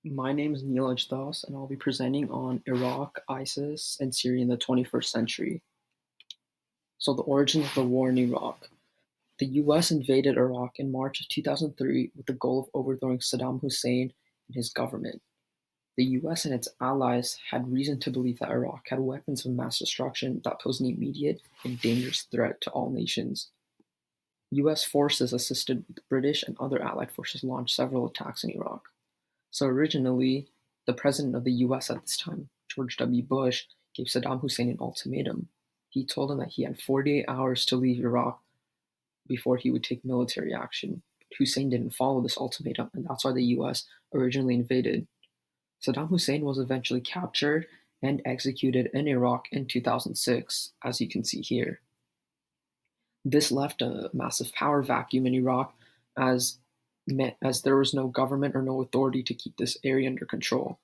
My name is Neelaj Das, and I'll be presenting on Iraq, ISIS, and Syria in the 21st century. So, the origin of the war in Iraq. The US invaded Iraq in March of 2003 with the goal of overthrowing Saddam Hussein and his government. The US and its allies had reason to believe that Iraq had weapons of mass destruction that posed an immediate and dangerous threat to all nations. US forces assisted with British and other allied forces launched several attacks in Iraq. So originally, the president of the US at this time, George W. Bush, gave Saddam Hussein an ultimatum. He told him that he had 48 hours to leave Iraq before he would take military action. Hussein didn't follow this ultimatum, and that's why the US originally invaded. Saddam Hussein was eventually captured and executed in Iraq in 2006, as you can see here. This left a massive power vacuum in Iraq as as there was no government or no authority to keep this area under control.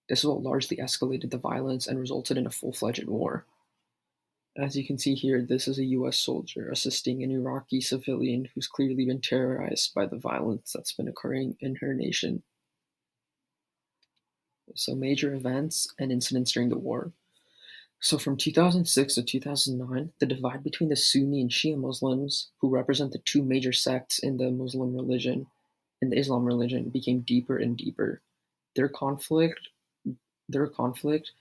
This is what largely escalated the violence and resulted in a full-fledged war. As you can see here, this is a US soldier assisting an Iraqi civilian who's clearly been terrorized by the violence that's been occurring in her nation. So major events and incidents during the war. So from 2006 to 2009, the divide between the Sunni and Shia Muslims, who represent the two major sects in the Muslim religion and the Islam religion, became deeper and deeper. Their conflict their conflict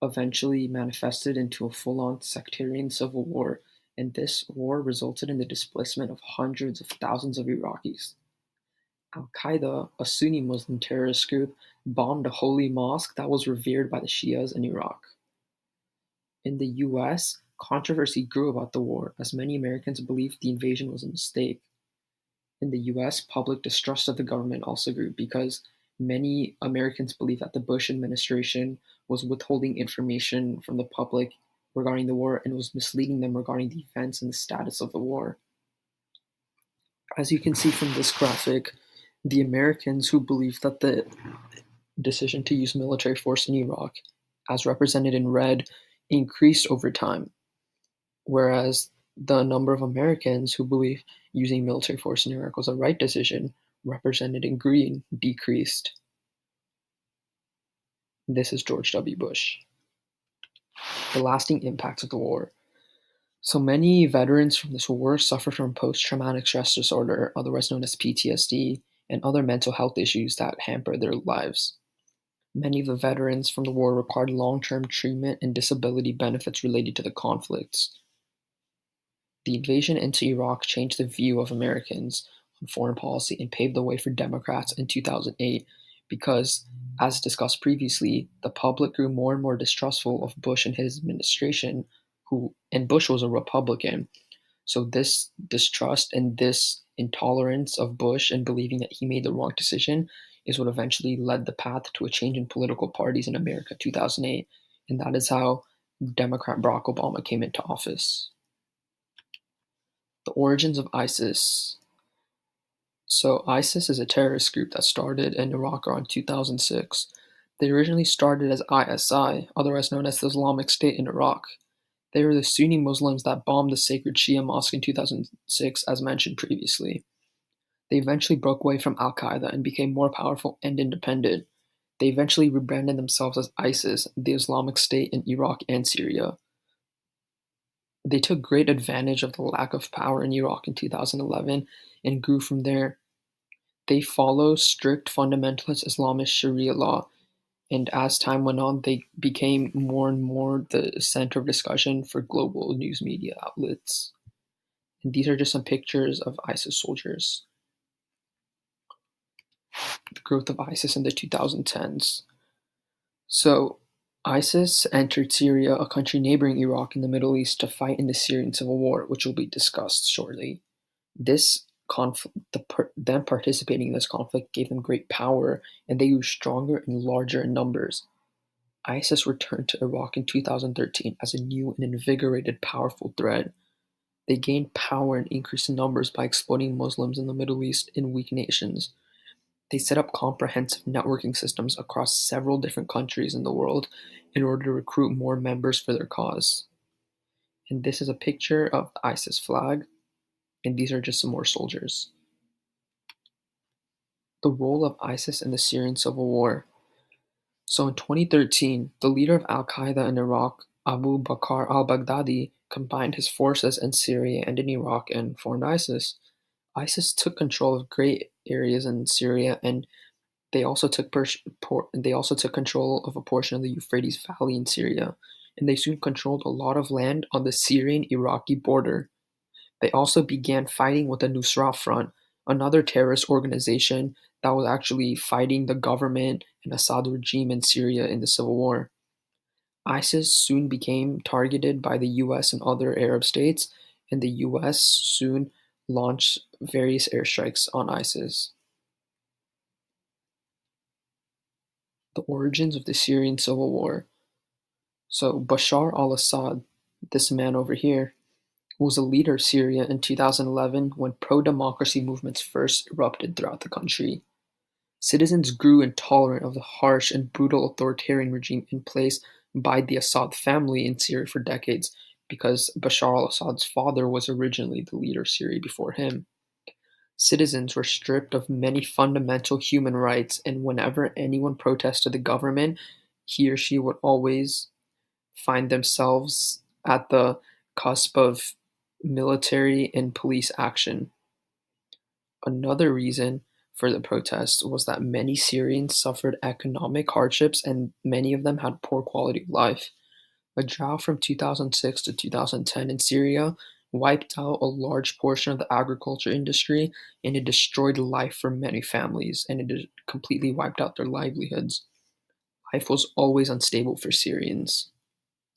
eventually manifested into a full-on sectarian civil war, and this war resulted in the displacement of hundreds of thousands of Iraqis. Al-Qaeda, a Sunni Muslim terrorist group, bombed a holy mosque that was revered by the Shias in Iraq. In the US, controversy grew about the war, as many Americans believed the invasion was a mistake. In the US, public distrust of the government also grew because many Americans believed that the Bush administration was withholding information from the public regarding the war and was misleading them regarding the events and the status of the war. As you can see from this graphic, the Americans who believed that the decision to use military force in Iraq, as represented in red, increased over time, whereas the number of Americans who believe using military force in Iraq was a right decision, represented in green, decreased. This is George W. Bush. The lasting impacts of the war. So many veterans from this war suffer from post-traumatic stress disorder, otherwise known as PTSD, and other mental health issues that hamper their lives. Many of the veterans from the war required long-term treatment and disability benefits related to the conflicts. The invasion into Iraq changed the view of Americans on foreign policy and paved the way for Democrats in 2008 because, as discussed previously, the public grew more and more distrustful of Bush and his administration, and Bush was a Republican. So this distrust and this intolerance of Bush and believing that he made the wrong decision is what eventually led the path to a change in political parties in America 2008, and that is how Democrat Barack Obama came into office. The origins of ISIS. So ISIS is a terrorist group that started in Iraq around 2006. They originally started as ISI, otherwise known as the Islamic State in Iraq. They were the Sunni Muslims that bombed the sacred Shia mosque in 2006, as mentioned previously. They eventually broke away from Al-Qaeda and became more powerful and independent. They eventually rebranded themselves as ISIS, the Islamic State in Iraq and Syria. They took great advantage of the lack of power in Iraq in 2011 and grew from there. They follow strict fundamentalist Islamist Sharia law, and as time went on, they became more and more the center of discussion for global news media outlets. And these are just some pictures of ISIS soldiers. The growth of ISIS in the 2010s. So, ISIS entered Syria, a country neighboring Iraq in the Middle East, to fight in the Syrian civil war, which will be discussed shortly. This conflict, them participating in this conflict gave them great power, and they grew stronger and larger in numbers. ISIS returned to Iraq in 2013 as a new and invigorated, powerful threat. They gained power and increased in numbers by exploiting Muslims in the Middle East and weak nations. They set up comprehensive networking systems across several different countries in the world in order to recruit more members for their cause. And this is a picture of the ISIS flag, and these are just some more soldiers. The role of ISIS in the Syrian civil war. So in 2013, the leader of al-Qaeda in Iraq, Abu Bakr al-Baghdadi, combined his forces in Syria and in Iraq and formed ISIS. ISIS took control of great areas in Syria, and they also took control of a portion of the Euphrates Valley in Syria, and they soon controlled a lot of land on the Syrian-Iraqi border. They also began fighting with the Nusra Front, another terrorist organization that was actually fighting the government and Assad regime in Syria in the civil war. ISIS soon became targeted by the US and other Arab states, and the US soon launched various airstrikes on ISIS. The origins of the Syrian civil war. So Bashar al-Assad, this man over here, was a leader of Syria in 2011 when pro-democracy movements first erupted throughout the country. Citizens grew intolerant of the harsh and brutal authoritarian regime in place by the Assad family in Syria for decades, because Bashar al-Assad's father was originally the leader of Syria before him. Citizens were stripped of many fundamental human rights, and whenever anyone protested the government, he or she would always find themselves at the cusp of military and police action. Another reason for the protests was that many Syrians suffered economic hardships and many of them had poor quality of life. A drought from 2006 to 2010 in Syria wiped out a large portion of the agriculture industry, and it destroyed life for many families, and it completely wiped out their livelihoods. Life was always unstable for Syrians.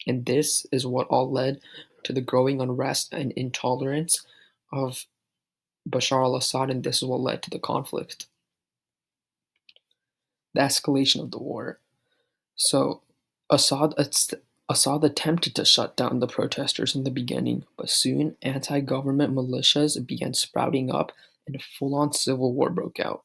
And this is what all led to the growing unrest and intolerance of Bashar al-Assad, and this is what led to the conflict. The escalation of the war. So Assad Assad attempted to shut down the protesters in the beginning, but soon anti-government militias began sprouting up and a full-on civil war broke out.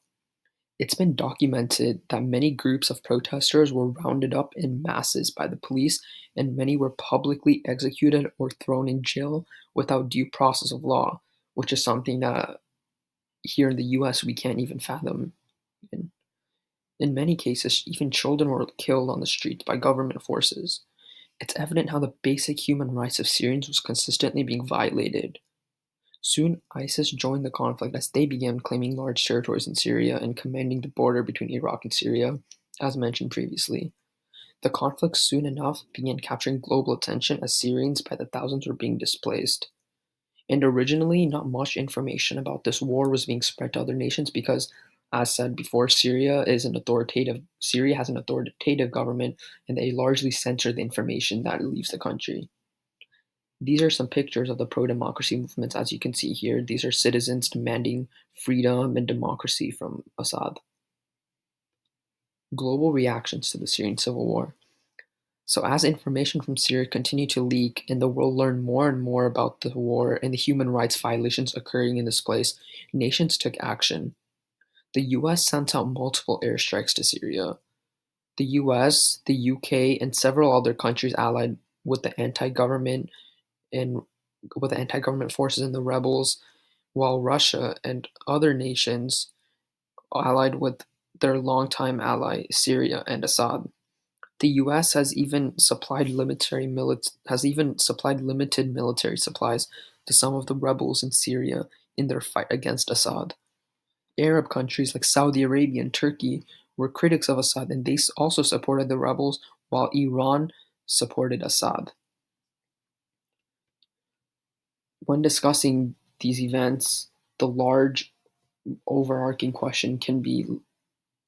It's been documented that many groups of protesters were rounded up in masses by the police, and many were publicly executed or thrown in jail without due process of law, which is something that here in the US we can't even fathom. In many cases, even children were killed on the streets by government forces. It's evident how the basic human rights of Syrians was consistently being violated. Soon, ISIS joined the conflict as they began claiming large territories in Syria and commanding the border between Iraq and Syria, as mentioned previously. The conflict soon enough began capturing global attention as Syrians by the thousands were being displaced. And originally, not much information about this war was being spread to other nations because, as said before, Syria has an authoritative government, and they largely censor the information that leaves the country. These are some pictures of the pro-democracy movements, as you can see here. These are citizens demanding freedom and democracy from Assad. Global reactions to the Syrian civil war. So as information from Syria continued to leak and the world learned more and more about the war and the human rights violations occurring in this place, nations took action. The US sent out multiple airstrikes to Syria. The US, the UK, and several other countries allied with the and anti-government forces and the rebels, while Russia and other nations allied with their longtime ally Syria and Assad. The US has even supplied limited military supplies to some of the rebels in Syria in their fight against Assad. Arab countries like Saudi Arabia and Turkey were critics of Assad, and they also supported the rebels, while Iran supported Assad. When discussing these events, the large overarching question can be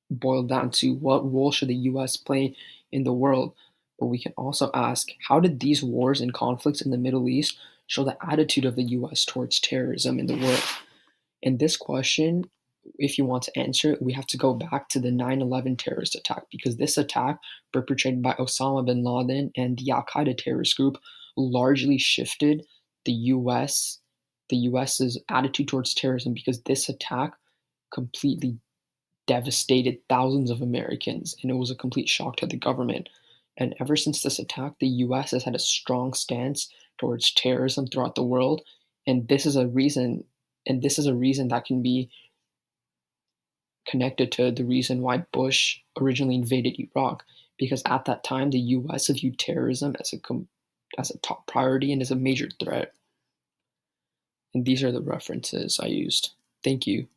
boiled down to what role should the US play in the world? But we can also ask, how did these wars and conflicts in the Middle East show the attitude of the US towards terrorism in the world? And this question, if you want to answer it, we have to go back to the 9/11 terrorist attack, because this attack, perpetrated by Osama bin Laden and the Al Qaeda terrorist group, largely shifted the US, the US's attitude towards terrorism, because this attack completely devastated thousands of Americans, and it was a complete shock to the government. And ever since this attack, the US has had a strong stance towards terrorism throughout the world, and this is a reason that can be connected to the reason why Bush originally invaded Iraq, because at that time the U.S. viewed terrorism as a top priority and as a major threat. And these are the references I used. Thank you.